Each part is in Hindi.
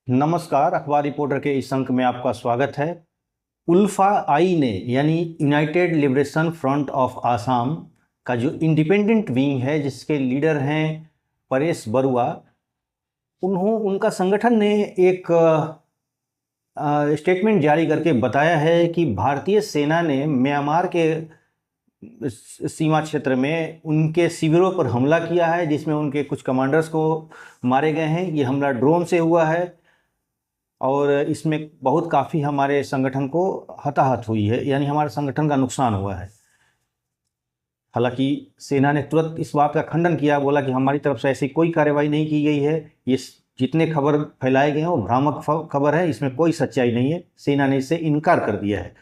नमस्कार, अखबार रिपोर्टर के इस अंक में आपका स्वागत है। उल्फा आई ने यानी United liberation front of Assam का जो इंडिपेंडेंट विंग है, जिसके लीडर हैं परेश बरुआ, उनका संगठन ने एक स्टेटमेंट जारी करके बताया है कि भारतीय सेना ने म्यांमार के सीमा क्षेत्र में उनके शिविरों पर हमला किया है, जिसमें उनके कुछ कमांडर्स को मारे गए हैं। ये हमला ड्रोन से हुआ है और इसमें काफ़ी हमारे संगठन को हताहत हुई है, यानी हमारे संगठन का नुकसान हुआ है। हालांकि सेना ने तुरंत इस बात का खंडन किया, बोला कि हमारी तरफ से ऐसी कोई कार्रवाई नहीं की गई है, ये जितने खबर फैलाए गए हैं वो भ्रामक खबर है, इसमें कोई सच्चाई नहीं है। सेना ने इससे इनकार कर दिया है।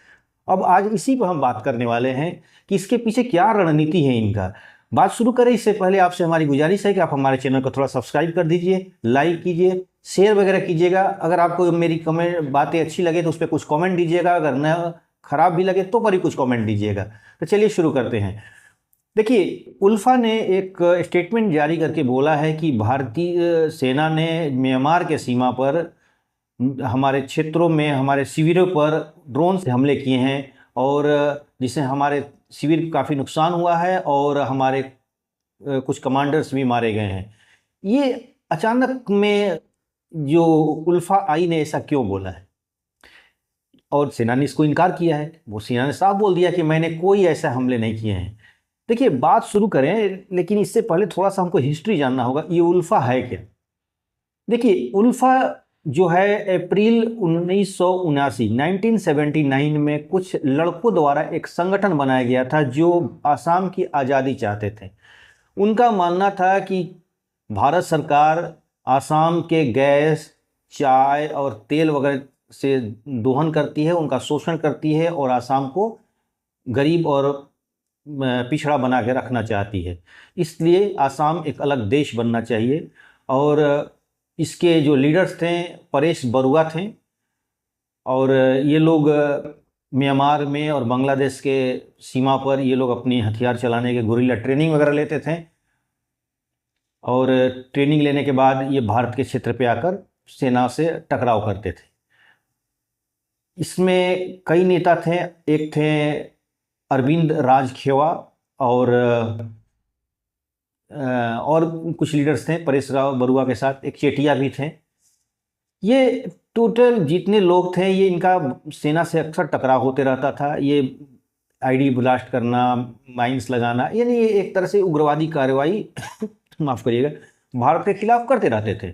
अब आज इसी पर हम बात करने वाले हैं कि इसके पीछे क्या रणनीति है इनका। बात शुरू करें इससे पहले आपसे हमारी गुजारिश है कि आप हमारे चैनल को थोड़ा सब्सक्राइब कर दीजिए, लाइक कीजिए, शेयर वगैरह कीजिएगा। अगर आपको मेरी कमेंट बातें अच्छी लगे तो उस पर कुछ कमेंट दीजिएगा, अगर न खराब भी लगे तो पर ही कुछ कमेंट दीजिएगा। तो चलिए शुरू करते हैं। देखिए, उल्फा ने एक स्टेटमेंट जारी करके बोला है कि भारतीय सेना ने म्यांमार के सीमा पर हमारे क्षेत्रों में हमारे शिविरों पर ड्रोन से हमले किए हैं और जिससे हमारे शिविर काफ़ी नुकसान हुआ है और हमारे कुछ कमांडर्स भी मारे गए हैं। ये अचानक में जो उल्फा आई ने ऐसा क्यों बोला है और सेना ने इसको इनकार किया है? वो सेना ने साफ बोल दिया कि मैंने कोई ऐसा हमले नहीं किए हैं। देखिए, बात शुरू करें, लेकिन इससे पहले थोड़ा सा हमको हिस्ट्री जानना होगा। ये उल्फा है क्या? देखिए, उल्फा जो है अप्रैल 1979 में कुछ लड़कों द्वारा एक संगठन बनाया गया था जो आसाम की आज़ादी चाहते थे। उनका मानना था कि भारत सरकार आसाम के गैस, चाय और तेल वगैरह से दोहन करती है, उनका शोषण करती है और आसाम को गरीब और पिछड़ा बना के रखना चाहती है। इसलिए आसाम एक अलग देश बनना चाहिए। और इसके जो लीडर्स थे परेश बरुआ थे और ये लोग म्यांमार में और बांग्लादेश के सीमा पर ये लोग अपनी हथियार चलाने के गुरिल्ला ट्रेनिंग वगैरह लेते थे और ट्रेनिंग लेने के बाद ये भारत के क्षेत्र पे आकर सेना से टकराव करते थे। इसमें कई नेता थे। एक थे अरविंद राजखेवा और कुछ लीडर्स थे परेश राव बरुआ के साथ, एक चेटिया भी थे। ये टोटल जितने लोग थे, ये इनका सेना से अक्सर टकराव होते रहता था। ये आईडी ब्लास्ट करना, माइंस लगाना, यानी ये एक तरह से उग्रवादी कार्रवाई माफ़ करिएगा, भारत के खिलाफ करते रहते थे।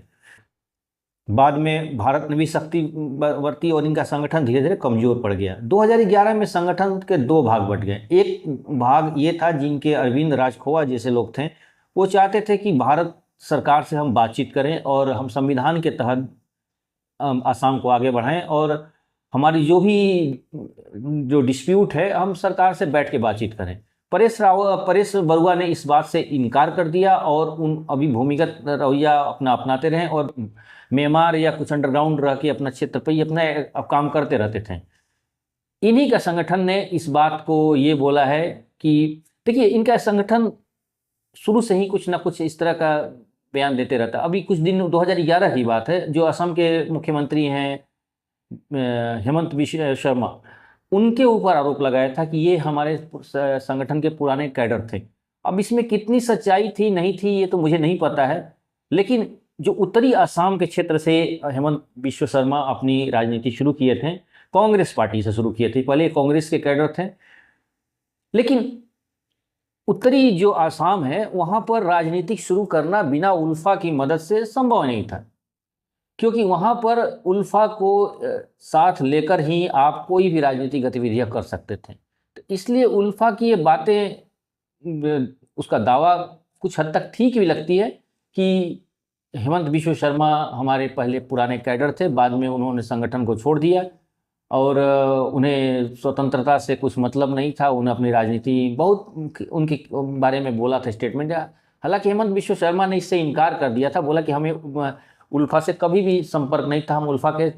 बाद में भारत ने भी सख्ती बरती और इनका संगठन धीरे धीरे कमज़ोर पड़ गया। 2011 में संगठन के दो भाग बट गए। एक भाग ये था जिनके अरविंद राजखोवा जैसे लोग थे, वो चाहते थे कि भारत सरकार से हम बातचीत करें और हम संविधान के तहत आसाम को आगे बढ़ाएं और हमारी जो डिस्प्यूट है हम सरकार से बैठ के बातचीत करें। परेश बरुआ ने इस बात से इनकार कर दिया और अभी भूमिगत रवैया अपना अपनाते रहे और म्यांमार या कुछ अंडरग्राउंड रह के अपना क्षेत्र पर ही अपना अब काम करते रहते थे। इन्हीं का संगठन ने इस बात को ये बोला है कि देखिए, इनका संगठन शुरू से ही कुछ ना कुछ इस तरह का बयान देते रहता। अभी कुछ दिन 2011 की बात है, जो असम के मुख्यमंत्री हैं हेमंत बिश्व शर्मा, उनके ऊपर आरोप लगाया था कि ये हमारे संगठन के पुराने कैडर थे। अब इसमें कितनी सच्चाई थी नहीं थी ये तो मुझे नहीं पता है, लेकिन जो उत्तरी असम के क्षेत्र से हेमंत बिश्व शर्मा अपनी राजनीति शुरू किए थे, कांग्रेस पार्टी से शुरू किए थे। पहले कांग्रेस के कैडर थे, लेकिन उत्तरी जो आसाम है वहाँ पर राजनीतिक शुरू करना बिना उल्फा की मदद से संभव नहीं था, क्योंकि वहाँ पर उल्फा को साथ लेकर ही आप कोई भी राजनीतिक गतिविधियाँ कर सकते थे। तो इसलिए उल्फा की ये बातें, उसका दावा कुछ हद तक ठीक भी लगती है कि हेमंत बिश्व शर्मा हमारे पहले पुराने कैडर थे, बाद में उन्होंने संगठन को छोड़ दिया और उन्हें स्वतंत्रता से कुछ मतलब नहीं था। उन्हें अपनी राजनीति बहुत उनके बारे में बोला था स्टेटमेंट। हालांकि हेमंत बिश्व शर्मा ने इससे इनकार कर दिया था, बोला कि हमें उल्फा से कभी भी संपर्क नहीं था, हम उल्फा के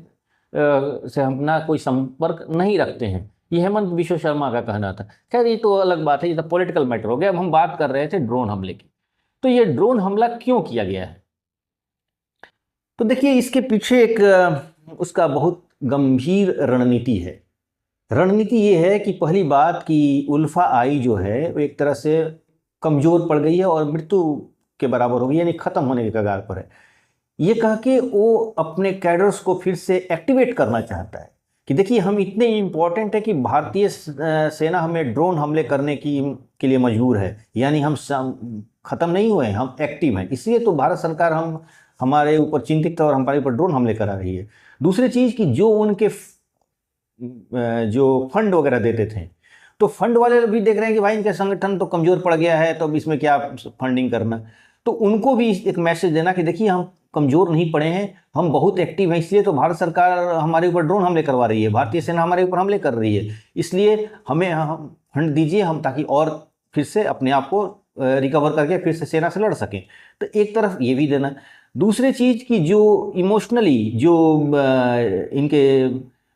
से अपना कोई संपर्क नहीं रखते हैं। ये हेमंत बिश्व शर्मा का कहना था। खैर, ये तो अलग बात है, ये तो पॉलिटिकल मैटर हो गया। अब हम बात कर रहे थे ड्रोन हमले की। तो ये ड्रोन हमला क्यों किया गया है? तो देखिए इसके पीछे एक उसका बहुत गंभीर रणनीति है। रणनीति ये है कि पहली बात कि उल्फा आई जो है वो एक तरह से कमज़ोर पड़ गई है और मृत्यु के बराबर हो गई, यानी ख़त्म होने के कगार पर है। ये कह के वो अपने कैडर्स को फिर से एक्टिवेट करना चाहता है कि देखिए हम इतने इम्पोर्टेंट है कि भारतीय सेना हमें ड्रोन हमले करने के लिए मजबूर है, यानी हम ख़त्म नहीं हुए हैं, हम एक्टिव हैं। इसलिए तो भारत सरकार हमारे ऊपर चिंतित है और हमारे ऊपर ड्रोन हमले करा रही है। दूसरी चीज़ कि जो उनके जो फंड वगैरह देते थे, तो फंड वाले भी देख रहे हैं कि भाई इनका संगठन तो कमज़ोर पड़ गया है, तो अब इसमें क्या फंडिंग करना। तो उनको भी एक मैसेज देना कि देखिए हम कमज़ोर नहीं पड़े हैं, हम बहुत एक्टिव हैं, इसलिए तो भारत सरकार हमारे ऊपर ड्रोन हमले करवा रही है, भारतीय सेना हमारे ऊपर हमले कर रही है, इसलिए हमें फंड दीजिए हम, ताकि और फिर से अपने आप को रिकवर करके फिर से सेना से लड़ सकें। तो एक तरफ ये भी देना। दूसरी चीज़ कि जो इमोशनली जो इनके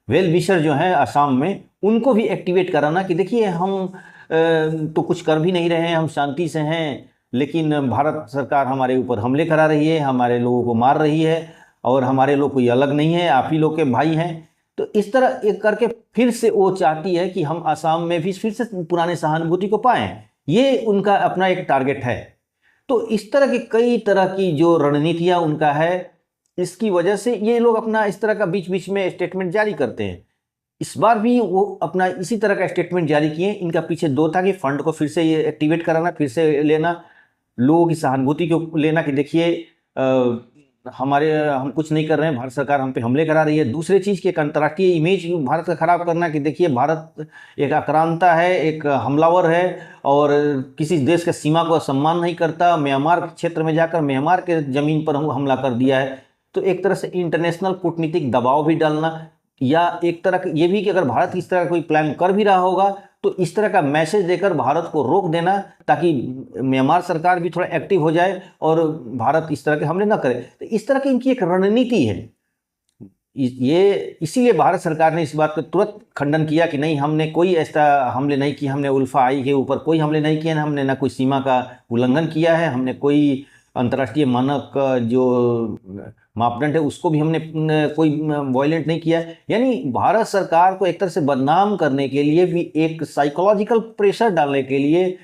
वेल विशर जो हैं असम में, उनको भी एक्टिवेट कराना कि देखिए हम तो कुछ कर भी नहीं रहे हैं, हम शांति से हैं, लेकिन भारत सरकार हमारे ऊपर हमले करा रही है, हमारे लोगों को मार रही है, और हमारे लोग कोई अलग नहीं है, आप ही लोग के भाई हैं। तो इस तरह एक करके फिर से वो चाहती है कि हम असम में भी फिर से पुराने सहानुभूति को पाएं। ये उनका अपना एक टारगेट है। तो इस तरह की कई तरह की जो रणनीतियाँ उनका है, इसकी वजह से ये लोग अपना इस तरह का बीच बीच में स्टेटमेंट जारी करते हैं। इस बार भी वो अपना इसी तरह का स्टेटमेंट जारी किए। इनका पीछे दो था कि फंड को फिर से ये एक्टिवेट कराना, फिर से लेना, लोगों की सहानुभूति को लेना कि देखिए हम कुछ नहीं कर रहे हैं, भारत सरकार हम पे हमले करा रही है। दूसरे चीज़ की एक अंतर्राष्ट्रीय इमेज भारत का खराब करना कि देखिए भारत एक आक्रांता है, एक हमलावर है, और किसी देश के सीमा को सम्मान नहीं करता, म्यांमार क्षेत्र में जाकर म्यांमार के ज़मीन पर हमला कर दिया है। तो एक तरह से इंटरनेशनल कूटनीतिक दबाव भी डालना, या एक तरह ये भी कि अगर भारत इस तरह का कोई प्लान कर भी रहा होगा तो इस तरह का मैसेज देकर भारत को रोक देना, ताकि म्यांमार सरकार भी थोड़ा एक्टिव हो जाए और भारत इस तरह के हमले न करे। तो इस तरह की इनकी एक रणनीति है। ये इसीलिए भारत सरकार ने इस बात का तुरंत खंडन किया कि नहीं, हमने कोई ऐसा हमले नहीं किया, हमने उल्फा आई के ऊपर कोई हमले नहीं किया, हमने ना कोई सीमा का उल्लंघन किया है, हमने कोई अंतर्राष्ट्रीय मानक जो मापदंड है उसको भी हमने कोई वायलेंट नहीं किया है। यानी भारत सरकार को एक तरह से बदनाम करने के लिए भी, एक साइकोलॉजिकल प्रेशर डालने के लिए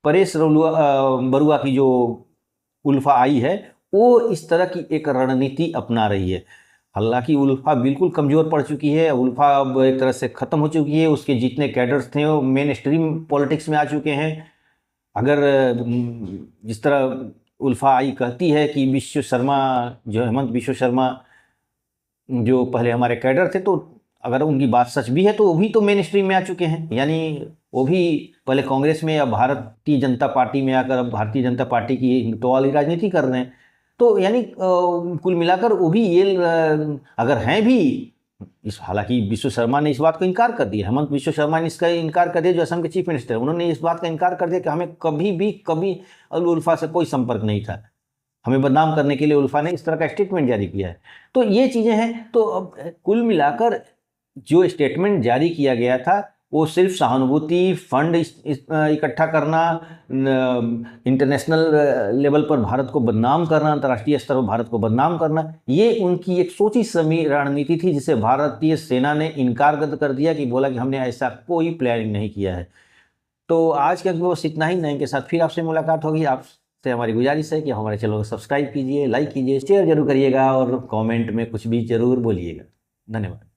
परेश बरुआ की जो उल्फा आई है वो इस तरह की एक रणनीति अपना रही है। हालांकि उल्फा बिल्कुल कमज़ोर पड़ चुकी है, उल्फा अब एक तरह से ख़त्म हो चुकी है, उसके जितने कैडर्स थे वो मेन स्ट्रीम पॉलिटिक्स में आ चुके हैं। अगर जिस तरह उल्फा आई कहती है कि विश्व शर्मा जो हेमंत विश्व शर्मा जो पहले हमारे कैडर थे, तो अगर उनकी बात सच भी है तो वो भी तो मेन स्ट्रीम में आ चुके हैं, यानी वो भी पहले कांग्रेस में या भारतीय जनता पार्टी में आकर अब भारतीय जनता पार्टी की हिंदुत्व वाली राजनीति कर रहे हैं। तो यानी कुल मिलाकर वो भी ये अगर हैं भी हालांकि विश्व शर्मा ने इस बात को इनकार कर दिया, हेमंत विश्व शर्मा ने इसका इनकार कर दिया, जो असम के चीफ मिनिस्टर, उन्होंने इस बात का इनकार कर दिया कि हमें कभी उल्फा से कोई संपर्क नहीं था, हमें बदनाम करने के लिए उल्फा ने इस तरह का स्टेटमेंट जारी किया है। तो ये चीज़ें हैं। तो अब कुल मिलाकर जो स्टेटमेंट जारी किया गया था वो सिर्फ सहानुभूति, फंड इकट्ठा करना, इंटरनेशनल लेवल पर भारत को बदनाम करना, अंतर्राष्ट्रीय स्तर पर भारत को बदनाम करना, ये उनकी एक सोची समझी रणनीति थी, जिसे भारतीय सेना ने इनकार कर दिया, कि बोला कि हमने ऐसा कोई प्लानिंग नहीं किया है। तो आज के बस इतना ही। नए के साथ फिर आपसे मुलाकात होगी। आपसे हमारी गुजारिश है कि हमारे चैनल को सब्सक्राइब कीजिए, लाइक कीजिए, शेयर जरूर करिएगा और कमेंट में कुछ भी जरूर बोलिएगा। धन्यवाद।